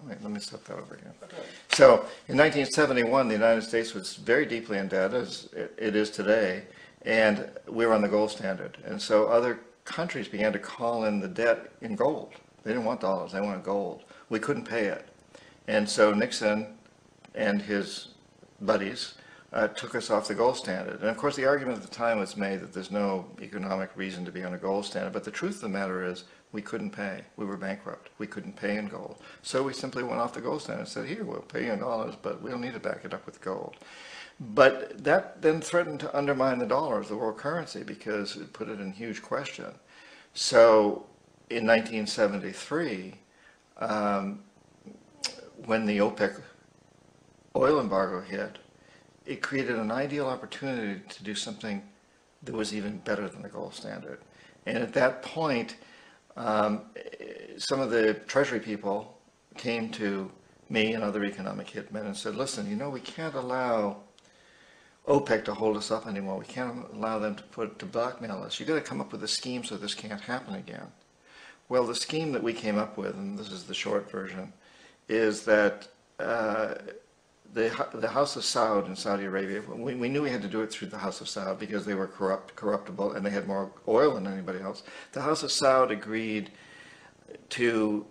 wait, let me step that over again. Okay. So in 1971, the United States was very deeply in debt as it is today, and we were on the gold standard. And so other countries began to call in the debt in gold. They didn't want dollars, they wanted gold. We couldn't pay it. And so Nixon and his buddies took us off the gold standard. And of course the argument at the time was made that there's no economic reason to be on a gold standard, but the truth of the matter is we couldn't pay. We were bankrupt. We couldn't pay in gold. So we simply went off the gold standard and said, here, we'll pay you in dollars, but we don't need to back it up with gold. But that then threatened to undermine the dollar as the world currency because it put it in huge question. So in 1973, when the OPEC oil embargo hit, it created an ideal opportunity to do something that was even better than the gold standard. And at that point, some of the Treasury people came to me and other economic hitmen and said, listen, you know, we can't allow OPEC to hold us up anymore. We can't allow them to blackmail us. You've got to come up with a scheme so this can't happen again. Well, the scheme that we came up with, and this is the short version, is that the House of Saud in Saudi Arabia, we knew we had to do it through the House of Saud because they were corruptible, and they had more oil than anybody else. The House of Saud agreed to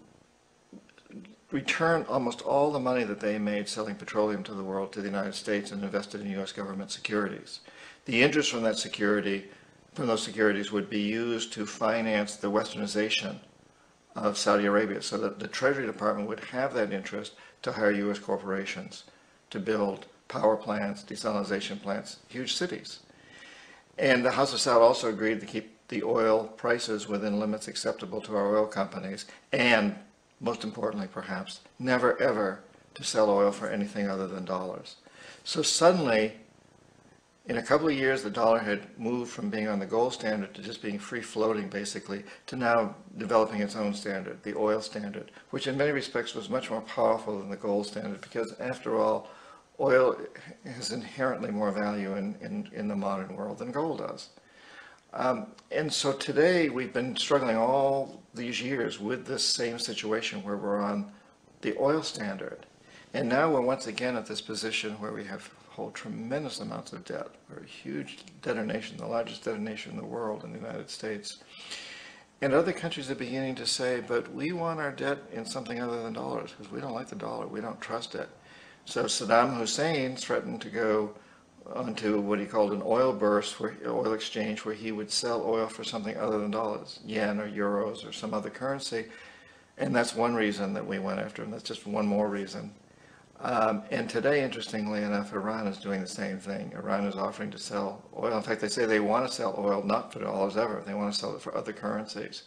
return almost all the money that they made selling petroleum to the world to the United States and invested in U.S. government securities. The interest from those securities would be used to finance the westernization of Saudi Arabia, so that the Treasury Department would have that interest to hire U.S. corporations to build power plants, desalination plants, huge cities. And the House of Saud also agreed to keep the oil prices within limits acceptable to our oil companies, and most importantly perhaps, never ever to sell oil for anything other than dollars. So suddenly, in a couple of years, the dollar had moved from being on the gold standard to just being free floating basically, to now developing its own standard, the oil standard, which in many respects was much more powerful than the gold standard, because after all, oil has inherently more value in the modern world than gold does. And so today we've been struggling all these years with this same situation where we're on the oil standard. And now we're once again at this position where we hold tremendous amounts of debt. We're a huge debtor nation, the largest debtor nation in the world, in the United States. And other countries are beginning to say, but we want our debt in something other than dollars, because we don't like the dollar, we don't trust it. So Saddam Hussein threatened to go onto what he called an oil burst, oil exchange, where he would sell oil for something other than dollars, yen or euros or some other currency. And that's one reason that we went after him. That's just one more reason. And today, interestingly enough, Iran is doing the same thing. Iran is offering to sell oil. In fact, they say they want to sell oil not for dollars ever. They want to sell it for other currencies.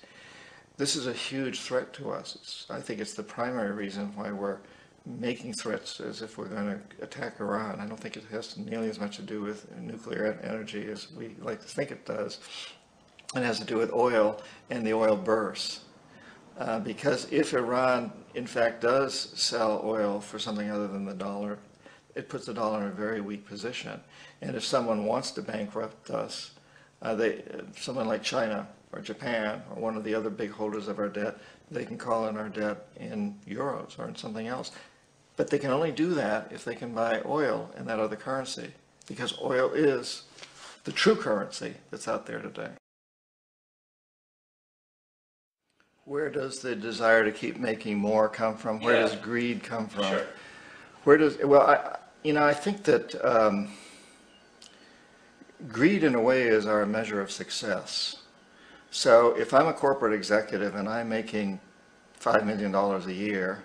This is a huge threat to us. I think it's the primary reason why we're making threats as if we're going to attack Iran. I don't think it has nearly as much to do with nuclear energy as we like to think it does. It has to do with oil and the oil bursts. Because if Iran, in fact, does sell oil for something other than the dollar, it puts the dollar in a very weak position. And if someone wants to bankrupt us, someone like China or Japan or one of the other big holders of our debt, they can call in our debt in euros or in something else. But they can only do that if they can buy oil in that other currency, because oil is the true currency that's out there today. Where does the desire to keep making more come from? Where does greed come from? Sure. Where does, well, I think that greed in a way is our measure of success. So if I'm a corporate executive and I'm making $5 million a year,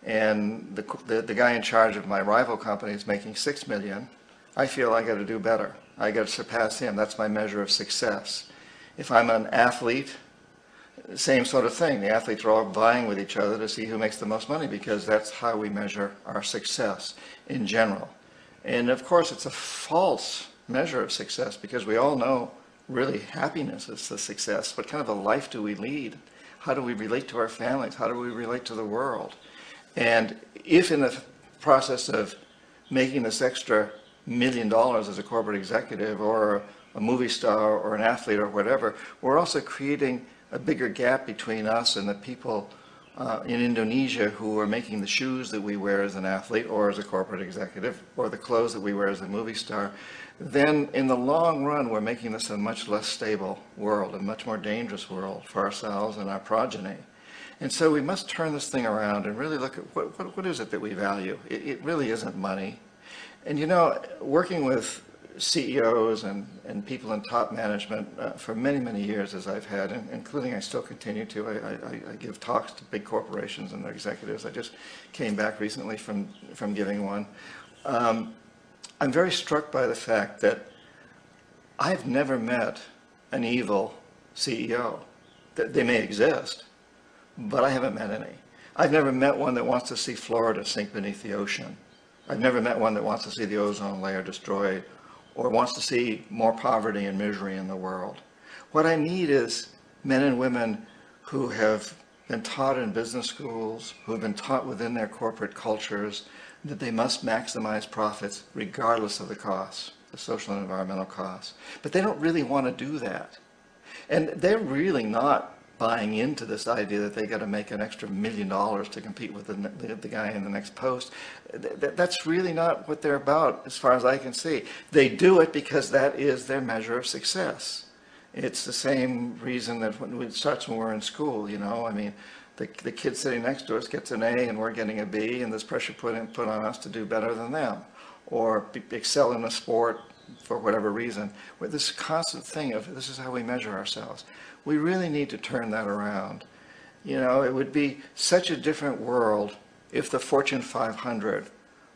and the guy in charge of my rival company is making $6 million, I feel I got to do better. I got to surpass him. That's my measure of success. If I'm an athlete, same sort of thing. The athletes are all vying with each other to see who makes the most money, because that's how we measure our success in general. And of course, it's a false measure of success, because we all know really happiness is the success. What kind of a life do we lead? How do we relate to our families? How do we relate to the world? And if in the process of making this extra $1 million as a corporate executive or a movie star or an athlete or whatever, we're also creating a bigger gap between us and the people in Indonesia who are making the shoes that we wear as an athlete or as a corporate executive, or the clothes that we wear as a movie star, then in the long run we're making this a much less stable world, a much more dangerous world for ourselves and our progeny. And so we must turn this thing around and really look at what is it that we value. It really isn't money. And you know, working with CEOs and people in top management for many, many years, as I've had, including I still continue to. I give talks to big corporations and their executives. I just came back recently from giving one. I'm very struck by the fact that I've never met an evil CEO. They may exist, but I haven't met any. I've never met one that wants to see Florida sink beneath the ocean. I've never met one that wants to see the ozone layer destroyed or wants to see more poverty and misery in the world. What I need is men and women who have been taught in business schools, who have been taught within their corporate cultures that they must maximize profits regardless of the costs, the social and environmental costs. But they don't really want to do that. And they're really not buying into this idea that they got to make an extra $1 million to compete with the guy in the next post. That's really not what they're about, as far as I can see. They do it because that is their measure of success. It's the same reason that when it starts when we're in school, you know. I mean, the kid sitting next to us gets an A and we're getting a B, and there's pressure put on us to do better than them, or excel in a sport for whatever reason. With this constant thing of this is how we measure ourselves. We really need to turn that around. You know, it would be such a different world if the Fortune 500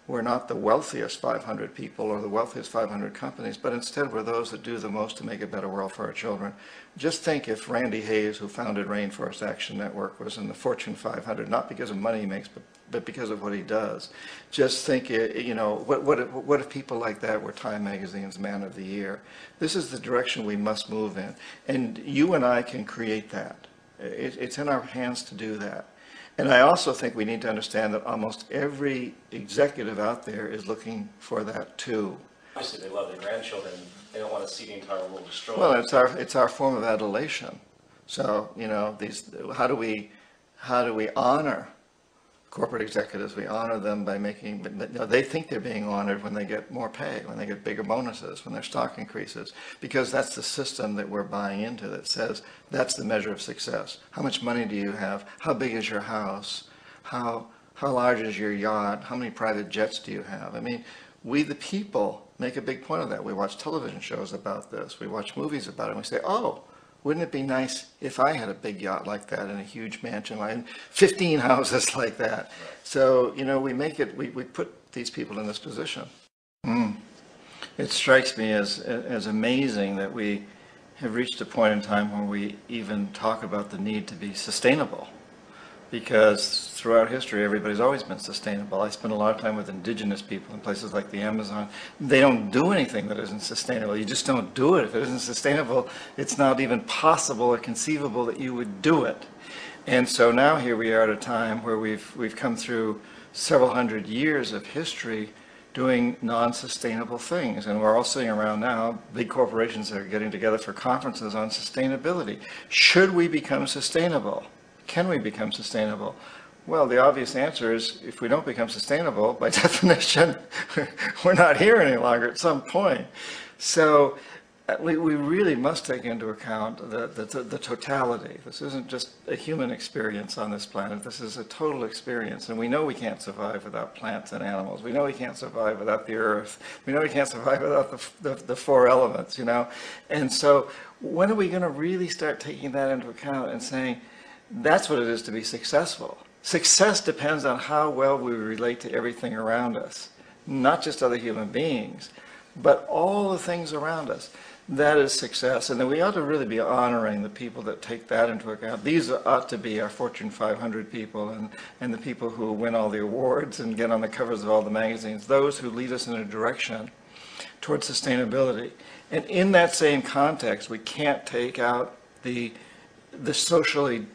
were not the wealthiest 500 people or the wealthiest 500 companies, but instead were those that do the most to make a better world for our children. Just think if Randy Hayes, who founded Rainforest Action Network, was in the Fortune 500, not because of money he makes, but because of what he does. Just think, you know, what if people like that were Time Magazine's Man of the Year? This is the direction we must move in. And you and I can create that. It's in our hands to do that. And I also think we need to understand that almost every executive out there is looking for that too. Obviously, they love their grandchildren. They don't want to see the entire world destroyed. Well, it's our form of adulation. So, you know, how do we honor corporate executives? We honor them by making, but you know, they think they're being honored when they get more pay, when they get bigger bonuses, when their stock increases, because that's the system that we're buying into that says that's the measure of success. How much money do you have? How big is your house? How large is your yacht? How many private jets do you have? I mean, we the people make a big point of that. We watch television shows about this. We watch movies about it, and we say, oh, wouldn't it be nice if I had a big yacht like that and a huge mansion and 15 houses like that? Right. So, you know, we put these people in this position. It strikes me as amazing that we have reached a point in time where we even talk about the need to be sustainable. Because throughout history, everybody's always been sustainable. I spend a lot of time with indigenous people in places like the Amazon. They don't do anything that isn't sustainable. You just don't do it. If it isn't sustainable, it's not even possible or conceivable that you would do it. And so now here we are at a time where we've come through several hundred years of history doing non-sustainable things. And we're all sitting around now, big corporations that are getting together for conferences on sustainability. Should we become sustainable? Can we become sustainable? Well, the obvious answer is if we don't become sustainable, by definition, we're not here any longer at some point. So we really must take into account the totality. This isn't just a human experience on this planet. This is a total experience. And we know we can't survive without plants and animals. We know we can't survive without the earth. We know we can't survive without the four elements, you know. And so when are we going to really start taking that into account and saying, that's what it is to be successful? Success depends on how well we relate to everything around us, not just other human beings, but all the things around us. That is success. And then we ought to really be honoring the people that take that into account. These ought to be our Fortune 500 people and the people who win all the awards and get on the covers of all the magazines, those who lead us in a direction towards sustainability. And in that same context, we can't take out the socially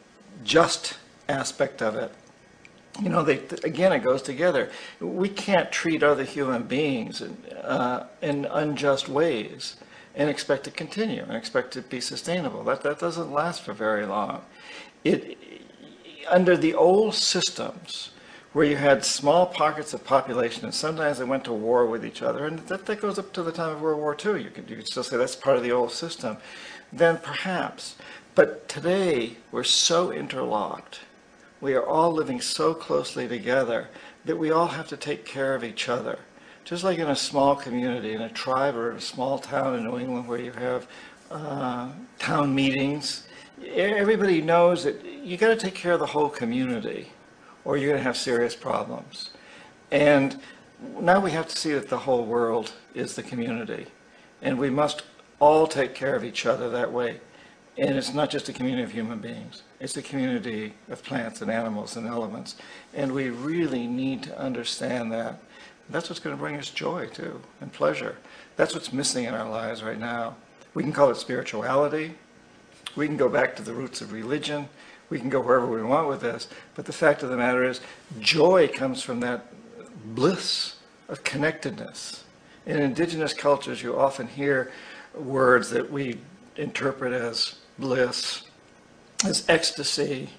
just aspect of it. You know, again, it goes together. We can't treat other human beings in unjust ways and expect to continue and expect to be sustainable. That doesn't last for very long. Under the old systems, where you had small pockets of population, and sometimes they went to war with each other, and that goes up to the time of World War II. You could still say that's part of the old system. Then perhaps. But today, we're so interlocked. We are all living so closely together that we all have to take care of each other. Just like in a small community, in a tribe or in a small town in New England where you have town meetings, everybody knows that you got to take care of the whole community or you're going to have serious problems. And now we have to see that the whole world is the community. And we must all take care of each other that way. And it's not just a community of human beings. It's a community of plants and animals and elements. And we really need to understand that That's what's going to bring us joy too, and pleasure. That's what's missing in our lives right now. We can call it spirituality. We can go back to the roots of religion. We can go wherever we want with this. But the fact of the matter is, joy comes from that bliss of connectedness. In indigenous cultures, you often hear words that we interpret as bliss, as ecstasy.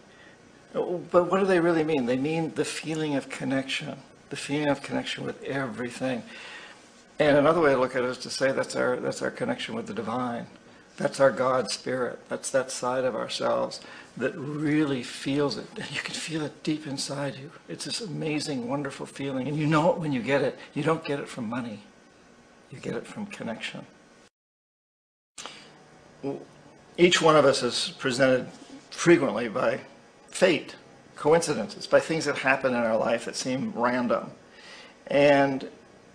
But what do they really mean? They mean the feeling of connection, the feeling of connection with everything. And another way to look at it is to say that's our connection with the divine. That's our God spirit. That's that side of ourselves that really feels it. You can feel it deep inside you. It's this amazing, wonderful feeling. And you know it when you get it. You don't get it from money. You get it from connection. Each one of us is presented frequently by fate, coincidences, by things that happen in our life that seem random. And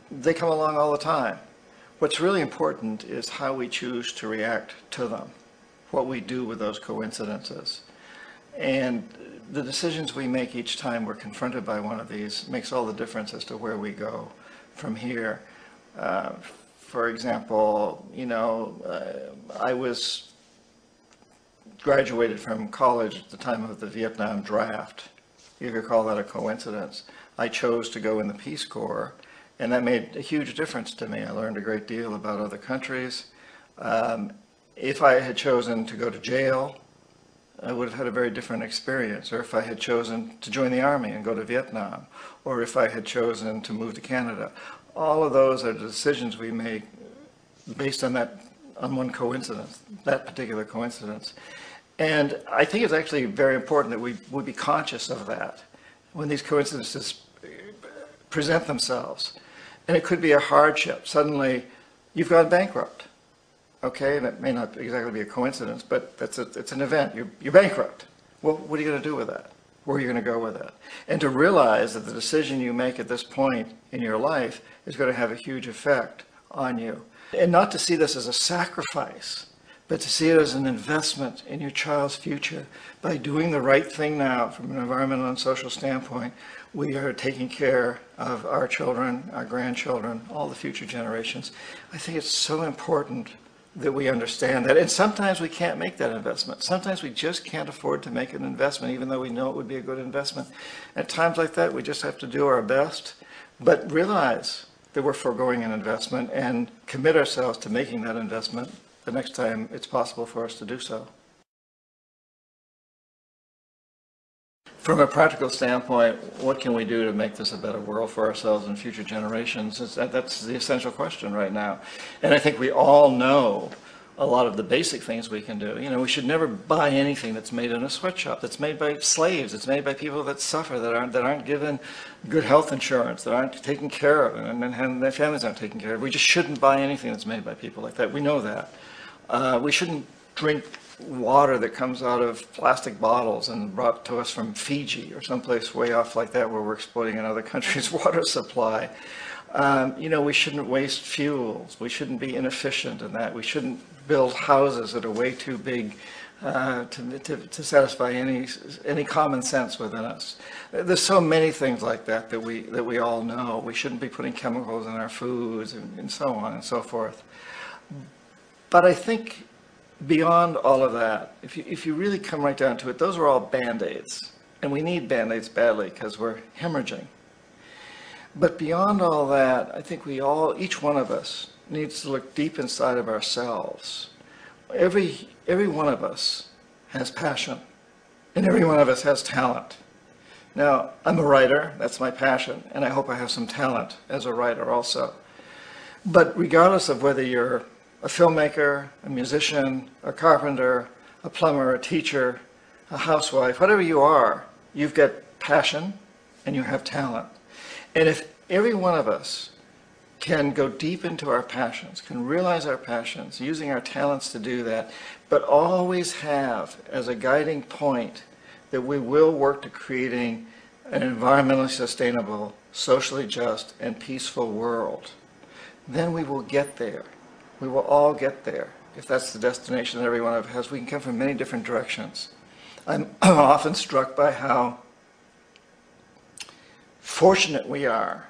they come along all the time. What's really important is how we choose to react to them, what we do with those coincidences. And the decisions we make each time we're confronted by one of these makes all the difference as to where we go from here. For example, I was graduated from college at the time of the Vietnam draft. You could call that a coincidence. I chose to go in the Peace Corps, and that made a huge difference to me. I learned a great deal about other countries. If I had chosen to go to jail, I would have had a very different experience. Or if I had chosen to join the Army and go to Vietnam, or if I had chosen to move to Canada. All of those are the decisions we make based on one coincidence, that particular coincidence. And I think it's actually very important that we would be conscious of that when these coincidences present themselves. And it could be a hardship. Suddenly, you've gone bankrupt. Okay, and it may not exactly be a coincidence, but it's an event. You're bankrupt. Well, what are you going to do with that? Where are you going to go with that? And to realize that the decision you make at this point in your life is going to have a huge effect on you. And not to see this as a sacrifice, but to see it as an investment in your child's future. By doing the right thing now from an environmental and social standpoint, we are taking care of our children, our grandchildren, all the future generations. I think it's so important that we understand that. And sometimes we can't make that investment. Sometimes we just can't afford to make an investment, even though we know it would be a good investment. At times like that, we just have to do our best, but realize that we're foregoing an investment and commit ourselves to making that investment the next time it's possible for us to do so. From a practical standpoint, what can we do to make this a better world for ourselves and future generations? That's the essential question right now. And I think we all know a lot of the basic things we can do. We should never buy anything that's made in a sweatshop, that's made by slaves, that's made by people that suffer, that aren't given good health insurance, that aren't taken care of, and their families aren't taken care of. We just shouldn't buy anything that's made by people like that. We know that. We shouldn't drink water that comes out of plastic bottles and brought to us from Fiji or someplace way off like that where we're exploiting another country's water supply. We shouldn't waste fuels. We shouldn't be inefficient in that. We shouldn't build houses that are way too big to satisfy any common sense within us. There's so many things like that that we all know. We shouldn't be putting chemicals in our foods and so on and so forth. But I think beyond all of that, if you really come right down to it, those are all Band-Aids. And we need Band-Aids badly because we're hemorrhaging. But beyond all that, I think each one of us needs to look deep inside of ourselves. Every one of us has passion, and every one of us has talent. Now, I'm a writer, that's my passion, and I hope I have some talent as a writer also. But regardless of whether you're a filmmaker, a musician, a carpenter, a plumber, a teacher, a housewife, whatever you are, you've got passion and you have talent. And if every one of us can go deep into our passions, can realize our passions, using our talents to do that, but always have as a guiding point that we will work to creating an environmentally sustainable, socially just, and peaceful world, then we will get there. We will all get there if that's the destination that every one of us has. We can come from many different directions. I'm often struck by how fortunate we are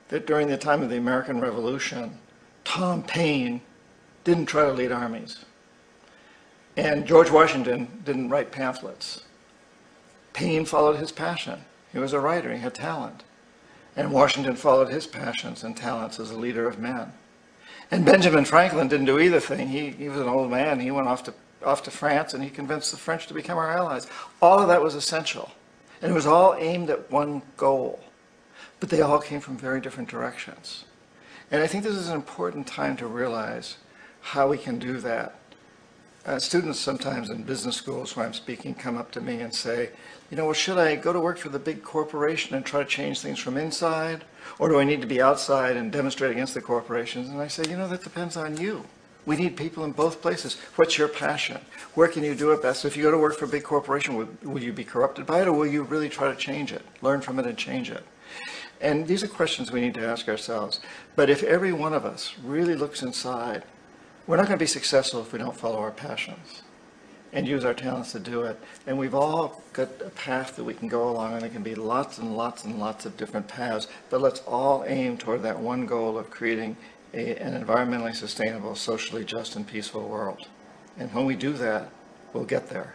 that during the time of the American Revolution, Tom Paine didn't try to lead armies. And George Washington didn't write pamphlets. Paine followed his passion. He was a writer, he had talent. And Washington followed his passions and talents as a leader of men. And Benjamin Franklin didn't do either thing. He was an old man. He went off to France and he convinced the French to become our allies. All of that was essential. And it was all aimed at one goal. But they all came from very different directions. And I think this is an important time to realize how we can do that. Students sometimes in business schools where I'm speaking come up to me and say, you know, well, should I go to work for the big corporation and try to change things from inside? Or do I need to be outside and demonstrate against the corporations? And I say, you know, that depends on you. We need people in both places. What's your passion? Where can you do it best? If you go to work for a big corporation, will you be corrupted by it, or will you really try to change it, learn from it and change it? And these are questions we need to ask ourselves. But if every one of us really looks inside, we're not going to be successful if we don't follow our passions and use our talents to do it. And we've all got a path that we can go along, and it can be lots and lots and lots of different paths. But let's all aim toward that one goal of creating an environmentally sustainable, socially just, and peaceful world. And when we do that, we'll get there.